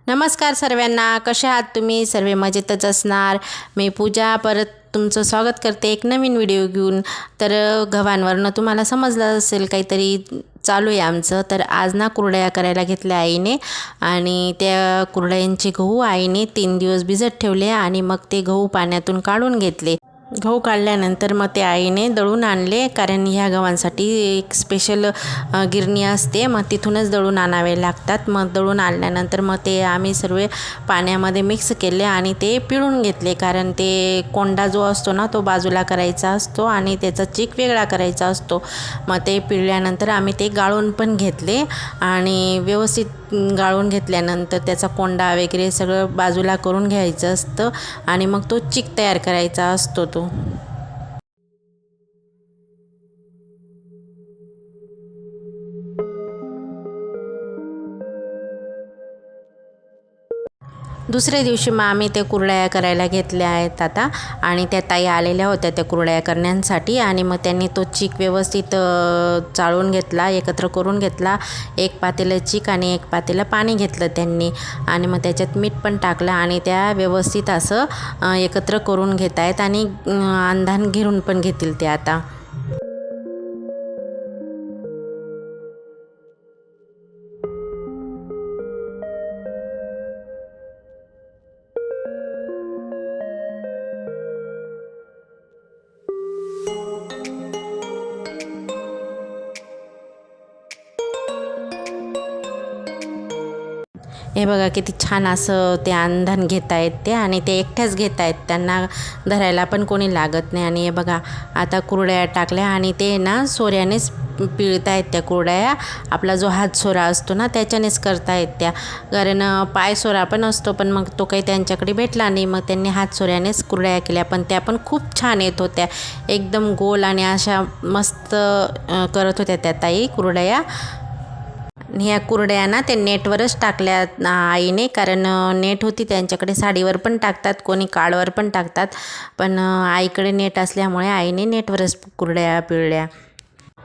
नमस्कार सर्वांना, कसे आहात तुम्ही? सर्व मजेतच असणार. मी पूजा परत तुमचं स्वागत करते एक नवीन व्हिडिओ घेऊन. तर गव्हांवरनं तुम्हाला समजलं असेल काहीतरी चालू आहे आमचं. तर आज ना कुरडया करायला घेतल्या आईने आणि त्या कुरडयांचे गहू आईने 3 दिवस भिजत ठेवले आणि मग ते गहू पाण्यातून काढून घेतले. गहू काढल्यानंतर मग ते आईने दळून आणले, कारण ह्या गव्हांसाठी एक स्पेशल गिरणी असते, मग तिथूनच दळून आणावे लागतात. मग दळून आणल्यानंतर मग ते आम्ही सर्व पाण्यामध्ये मिक्स केले आणि ते पिळून घेतले, कारण ते कोंडा जो असतो ना तो बाजूला करायचा असतो आणि त्याचा चीक वेगळा करायचा असतो. मग ते पिळल्यानंतर आम्ही ते गाळून पण घेतले आणि व्यवस्थित गाळून घेतल्यानंतर त्याचा कोंडा वगैरे सगळं बाजूला करून घ्यायचं असतं आणि मग तो चीक तयार करायचा असतो तो. दुसऱ्या दिवशी मग आम्ही ते कुरडया करायला घेतल्या आहेत आता, आणि त्या ताई आलेल्या होत्या त्या कुरडया करण्यासाठी आणि मग त्यांनी तो चीक व्यवस्थित चाळून घेतला, एकत्र करून घेतला. एक पातेलं चीक आणि एक पातेलं पाणी घेतलं त्यांनी आणि मग त्याच्यात मीठ पण टाकलं आणि त्या व्यवस्थित असं एकत्र करून घेत आहेत आणि अंधान घेरून पण घेतील ते आता. हे बघा किती छान असं ते अंधण घेत आहेत ते, आणि ते एकट्याच घेत आहेत, त्यांना धरायला पण कोणी लागत नाही. आणि हे बघा आता कुरडया टाकल्या आणि ते ना सोऱ्यानेच पिळत आहेत त्या कुरडया. आपला जो हात सोरा असतो ना त्याच्यानेच करतायत त्या, कारण पाय सोरा पण असतो पण मग तो काही त्यांच्याकडे भेटला नाही. मग त्यांनी हात सोऱ्यानेच कुरडया केल्या, पण त्या पण खूप छान येत होत्या, एकदम गोल आणि अशा मस्त करत होत्या त्या ताई कुरडया. ह्या कुरडया ना ते नेटवरच टाकल्या आईने, कारण नेट होती त्यांच्याकडे. साडीवर पण टाकतात, कोणी काळवर पण टाकतात, पण आईकडे नेट असल्यामुळे आईने नेटवरच कुरडया पिळल्या.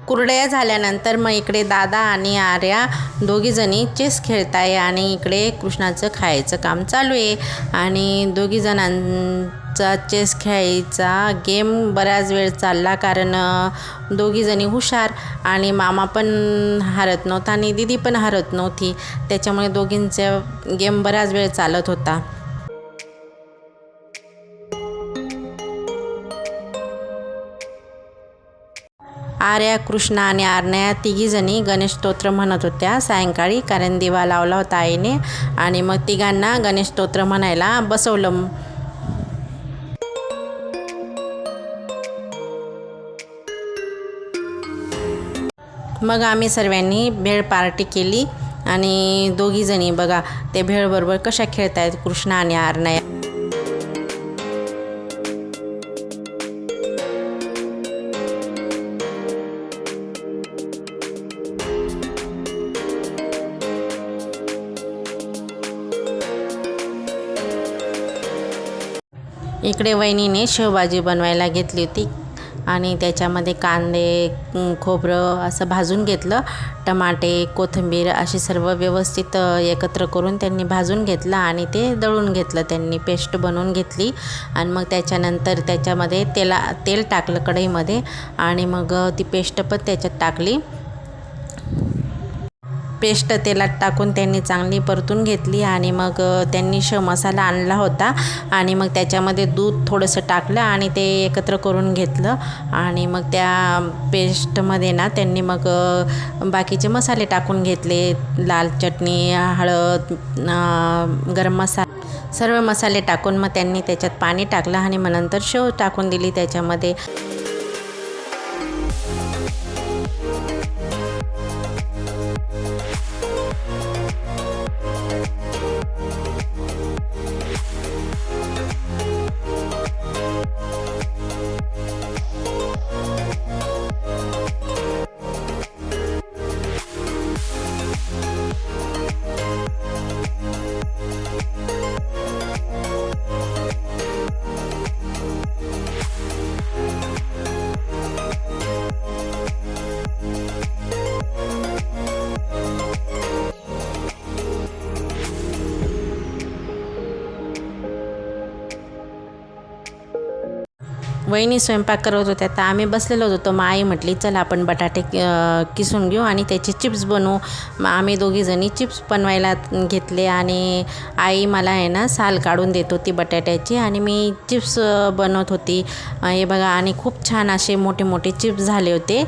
कुरडया झाल्यानंतर मग इकडे दादा आणि आर्या दोघीजणी चेस खेळताय आणि इकडे कृष्णाचं खायचं काम चालू आहे. आणि दोघीजणांचा चेस खेळायचा गेम बराच वेळ चालला, कारण दोघीजणी हुशार आणि मामा पण हरत नव्हता आणि दीदी पण हरत नव्हती, त्याच्यामुळे दोघींचा गेम बराच वेळ चालत होता. आर्या, कृष्णा आणि आरण्या तिघीजणी गणेश स्तोत्र म्हणत होत्या सायंकाळी, कारण दिवा लावला होता आईने आणि मग तिघांना गणेश स्तोत्र म्हणायला बसवलं. मग आम्ही सर्वांनी भेळ पार्टी केली आणि दोघीजणी बघा ते भेळबरोबर कशा खेळतायत कृष्णा आणि आरण्या. इकडे वहिनीने शेवभाजी बनवायला घेतली होती आणि त्याच्यामध्ये कांदे, खोबरं असं भाजून घेतलं, टमाटे, कोथिंबीर अशी सर्व व्यवस्थित एकत्र करून त्यांनी भाजून घेतलं आणि ते दळून घेतलं, त्यांनी पेस्ट बनवून घेतली. आणि मग त्याच्यानंतर त्याच्यामध्ये तेल टाकलं कढईमध्ये आणि मग ती पेस्ट पण त्याच्यात टाकली. पेस्ट तेलात टाकून त्यांनी चांगली परतून घेतली आणि मग त्यांनी मसाला आणला होता आणि मग त्याच्यामध्ये दूध थोडंसं टाकलं आणि ते एकत्र करून घेतलं. आणि मग त्या पेस्टमध्ये ना त्यांनी मग बाकीचे मसाले टाकून घेतले, लाल चटणी, हळद, गरम मसाला, सर्व मसाले टाकून मग त्यांनी त्याच्यात पाणी टाकलं आणि मग नंतर शेव टाकून दिली त्याच्यामध्ये. वहिनी स्वयंपाक करत होत्या तर आम्ही बसलेलो होतो. मग आई म्हटली चल आपण बटाटे किसून घेऊ आणि त्याचे चिप्स बनवू. मग आम्ही दोघीजणी चिप्स बनवायला घेतले आणि आई मला आहे ना साल काढून देत होती बटाट्याची आणि मी चिप्स बनवत होती. हे बघा आणि खूप छान असे मोठे मोठे चिप्स झाले होते.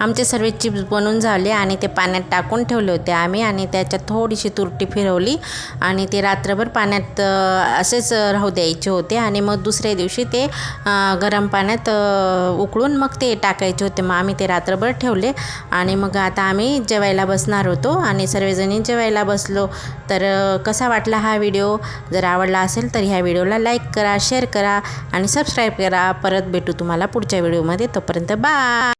आमचे सर्व चिप्स बनवून झाले आणि ते पाण्यात टाकून ठेवले होते आम्ही आणि त्याच्यात थोडीशी तुरटी फिरवली आणि ते रात्रभर पाण्यात असेच राहू द्यायचे होते आणि मग दुसऱ्या दिवशी ते गरम पाण्यात उकळून मग ते टाकायचे होते. मग आम्ही ते रात्रभर ठेवले आणि मग आता आम्ही जेवायला बसणार होतो आणि सर्वजणी जेवायला बसलो. तर कसा वाटला हा व्हिडिओ? जर आवडला असेल तर ह्या व्हिडिओला लाईक करा, शेअर करा आणि सबस्क्राईब करा. परत भेटू तुम्हाला पुढच्या व्हिडिओमध्ये. तोपर्यंत बाय.